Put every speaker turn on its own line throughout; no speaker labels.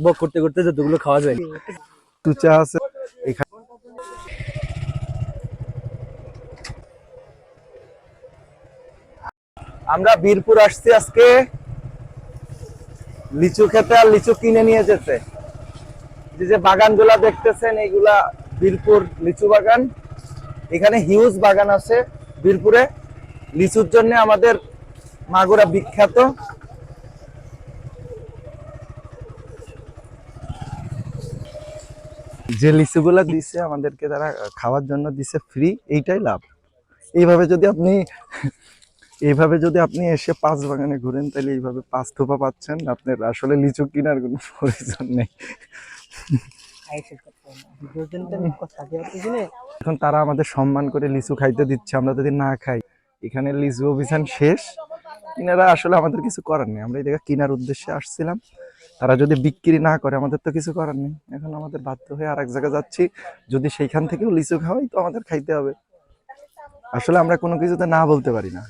বক করতে করতে যতগুলো খাওয়া যায়
তুচা আছে এখানে। আমরা বীরপুর আসছি আজকে লিচু খেতে আর লিচু কিনে নিয়ে যেতে। যে বাগানগুলা দেখতেছেন এইগুলা বীরপুর লিচু বাগান। এখানে হিউজ বাগান আছে বীরপুরে। লিচুর জন্য আমাদের মাগুরা বিখ্যাত। যে লিচুগুলা দিছে আমাদেরকে, তারা খাওয়ার জন্য দিছে ফ্রি, এইটাই লাভ। এইভাবে যদি আপনি এসে পাঁচ বাগানে ঘুরেন, তাহলে এইভাবে পাঁচ থোপা পাচ্ছেন। আপনার আসলে লিচু কেনার কোনো প্রয়োজন নেই। এখন তারা আমাদের সম্মান করে লিচু খাইতে দিচ্ছে, আমরা যদি না খাই, এখানে লিচু অভিযান শেষ। কিনারা আসলে আমাদের কিছু করার নেই, আমরা এই জায়গায় কেনার উদ্দেশ্যে আসছিলাম। তারা যদি বিক্রি না করে, আমাদের তো কিছু করার নেই। এখন আমাদের বাধ্য হয়ে আর এক জায়গায় যাচ্ছি। যদি সেইখান থেকেও লিচু খাওয়াই, তো আমাদের খাইতে হবে। আসলে আমরা কোনো কিছুতে না বলতে পারি না,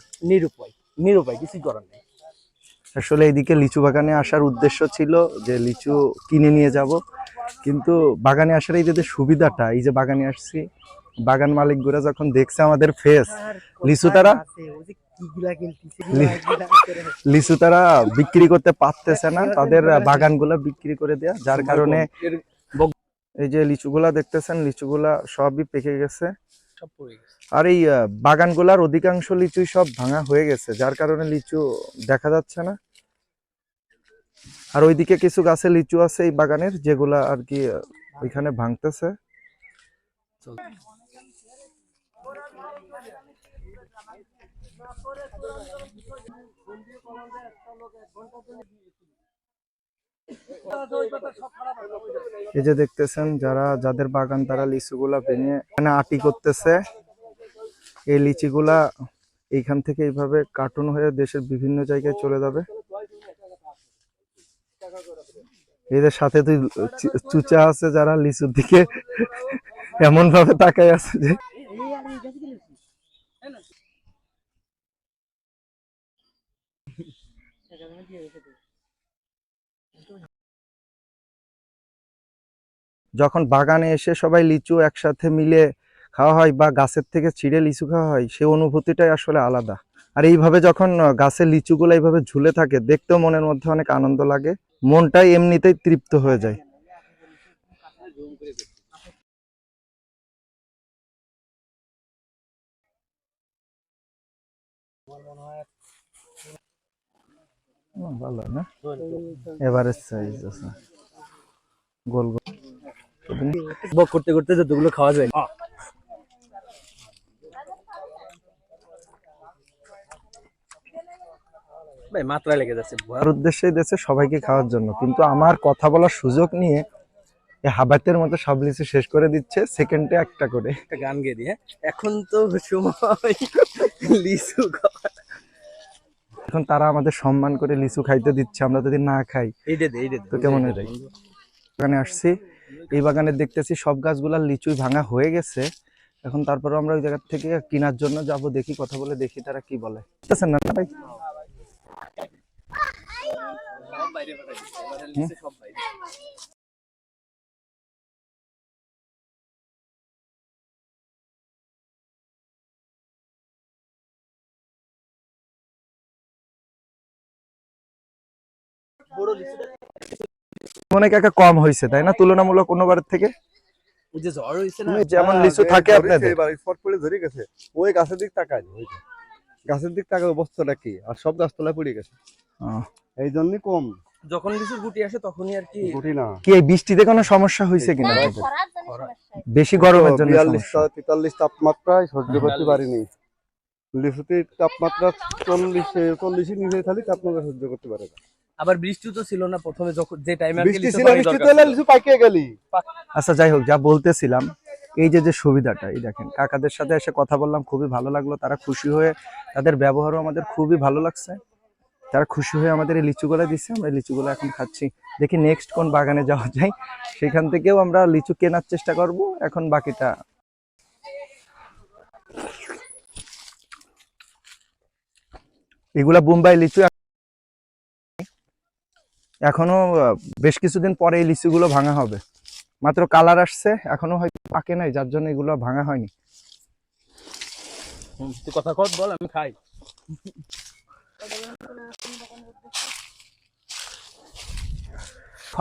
নিরুপায় কিছু করার নেই।
আসলে এইদিকে লিচু বাগানে আসার উদ্দেশ্য ছিল যে লিচু কিনে নিয়ে যাব, কিন্তু বাগানে আসার এই যে সুবিধাটা, এই যে বাগানে আসছি, বাগান মালিকগুলা যখন দেখছে আমাদের ফেস, লিচু তারা বিক্রি করতে পারতেছে না, তাদের বাগানগুলা বিক্রি করে দেয়া, যার কারণে এই যে লিচুগুলা দেখতেছেন, লিচুগুলা সবই পেকে গেছে। আর এই বাগানগুলার অধিকাংশ লিচুই সব ভাঙা হয়ে গেছে, যার কারণে লিচু দেখা যাচ্ছে না। আর ওইদিকে কিছু গাছে লিচু আছে এই বাগানের, যেগুলা আর কি ওইখানে ভাঙতেছে। এই যে দেখতেছেন, যাদের বাগান, তারা লিচুগুলা ভেঙে এখানে আটি করতেছে। এই লিচিগুলা এইখান থেকে এইভাবে কার্টুন হয়ে দেশের বিভিন্ন জায়গায় চলে যাবে। এদের সাথে তুই চুচা আছে, যারা লিচুর দিকে এমন ভাবে তাকায় আছে যে যখন বাগানে এসে সবাই লিচু একসাথে মিলে খাওয়া হয়, বা গাছের থেকে ছিঁড়ে লিচু খাওয়া হয়, সেই অনুভূতিটাই আসলে আলাদা। আর এইভাবে যখন গাছের লিচুগুলো এইভাবে ঝুলে থাকে, দেখতেও মনের মধ্যে অনেক আনন্দ লাগে, মনটাই এমনিতেই তৃপ্ত হয়ে যায়। ভালো না, এবারে সাইজ আছে গোল গোল।
বক করতে করতে যতগুলো খাওয়া যায় ভাই মাত্রা লেগে যাচ্ছে।
আর উদ্দেশ্যই দিয়েছে সবাইকে খাওয়ার জন্য, কিন্তু আমার কথা বলার সুযোগ নিয়ে হাবাতের মতো সব লিচু শেষ করে দিচ্ছে, সেকেন্ডে একটা করে।
একটা গান গেয়ে দিয়ে, এখন তো সময় লিচু খাওয়া।
এখন তারা আমাদের সম্মান করে লিচু খাইতে দিচ্ছে, আমরা যদি না খাই, তো কেমন হয়ে যায়। বাগানে আসছি, এই বাগানে দেখতেছি সব গাছগুলার লিচুই ভাঙা হয়ে গেছে। এখন তারপরে আমরা ওই জায়গা থেকে কেনার জন্য যাব, দেখি কথা বলে দেখি তারা কি বলে। বুঝতেছেন না ভাই? অনেক একটা কম হয়েছে, তাই না, তুলনামূলক অন্যবারের থেকে? যেমন লিচু থাকে আপনাদের
স্পট পড়ে ধরে গেছে, ওই গাছের দিক তাকায়, ওই গাছের দিক তাকায়, অবস্থাটা কি, আর সব গাছ তলায় পড়ে গেছে, এই জন্যই কম।
যখন লিচুর গুটি আসে তখনই আর কি
গুটি না।
কি এই বৃষ্টিতে কোনো সমস্যা হয়েছে কিনা? বেশি গরমের জন্য
42-43 তাপমাত্রায় সহ্য করতে পারিনি। লিচুতে তাপমাত্রা 40-40 নিচে খালি তাপমাত্রা সহ্য করতে পারে না।
আবার বৃষ্টি তো ছিল না প্রথমে, যখন যে টাইমে
বৃষ্টি ছিল, বৃষ্টি তো লিচু পাইকে গেলি।
আচ্ছা যাই হোক, যা বলতেছিলাম, এই যে সুবিধাটা, এই দেখেন, কাকাদের সাথে এসে কথা বললাম, খুবই ভালো লাগলো। তারা খুশি হয়ে, তাদের ব্যবহারও আমাদের খুবই ভালো লাগছে। তারা খুশি হয়ে আমাদের এই লিচুগুলো দিচ্ছে, আমরা লিচুগুলো এখন খাচ্ছি। দেখি নেক্সট কোন বাগানে যাওয়া যায়, সেখান থেকেও আমরা লিচু কেনার চেষ্টা করব। এখন বাকিটা এগুলা বোম্বাই লিচু। এখনো বেশ কিছুদিন পরে এই লিচুগুলো ভাঙা হবে, মাত্র কালার আসছে, এখনো হয়তো পাকে নাই, যার জন্য এগুলো ভাঙা হয়নি।
তুই কথা কর, বল আমি খাই।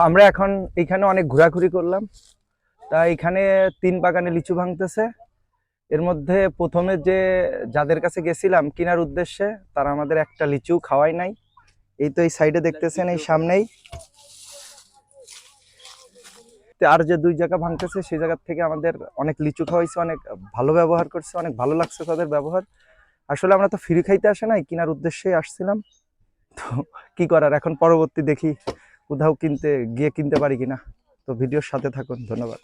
আমরা এখন এখানে অনেক ঘোরাঘুরি করলাম, তা এখানে 3 বাগানে লিচু ভাঙতেছে। এর মধ্যে প্রথমে যাদের কাছে গেছিলাম কেনার উদ্দেশ্যে, তারা আমাদের একটা লিচু খাওয়াই নাই। এই তো এই সাইডে দেখতেছেন, এই সামনেই। আর যে 2 জায়গা ভাঙতেছে সেই জায়গা থেকে আমাদের অনেক লিচু খাওয়াইছে, অনেক ভালো ব্যবহার করছে, অনেক ভালো লাগছে তাদের ব্যবহার। আসলে আমরা তো ফ্রি খাইতে আসে নাই, কেনার উদ্দেশ্যেই আসছিলাম। তো কি করার, এখন পরবর্তী দেখি কোথাও কিনতে পারি কিনা। তো ভিডিওর সাথে থাকুন, ধন্যবাদ।